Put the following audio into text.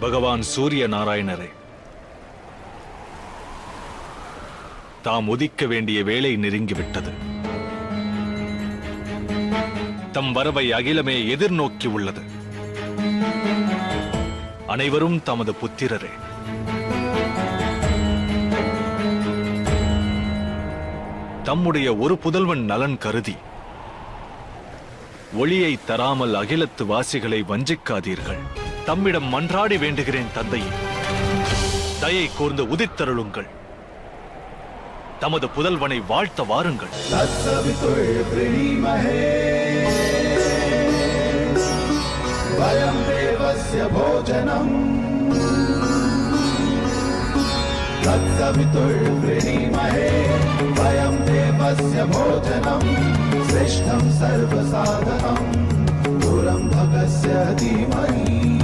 பகவான் சூரிய நாராயணரே, தாம் உதிக்க வேண்டிய வேளை நெருங்கிவிட்டது. தம் வரவை அகிலமே எதிர்நோக்கி உள்ளது. அனைவரும் தமது புத்திரரே. தம்முடைய ஒரு புதல்வன் நலன் கருதி ஒளியை தராமல் அகிலத்து வாசிகளை வஞ்சிக்காதீர்கள். தம்மிடம் மன்றாடி வேண்டுகிறேன் தந்தையே, தயை கூர்ந்து உதித்தருளுங்கள். தமது புதல்வனை வாழ்த்த வாருங்கள். श्रेष्ठं सर्वसाधनं दूरं भगस्य धीमहि।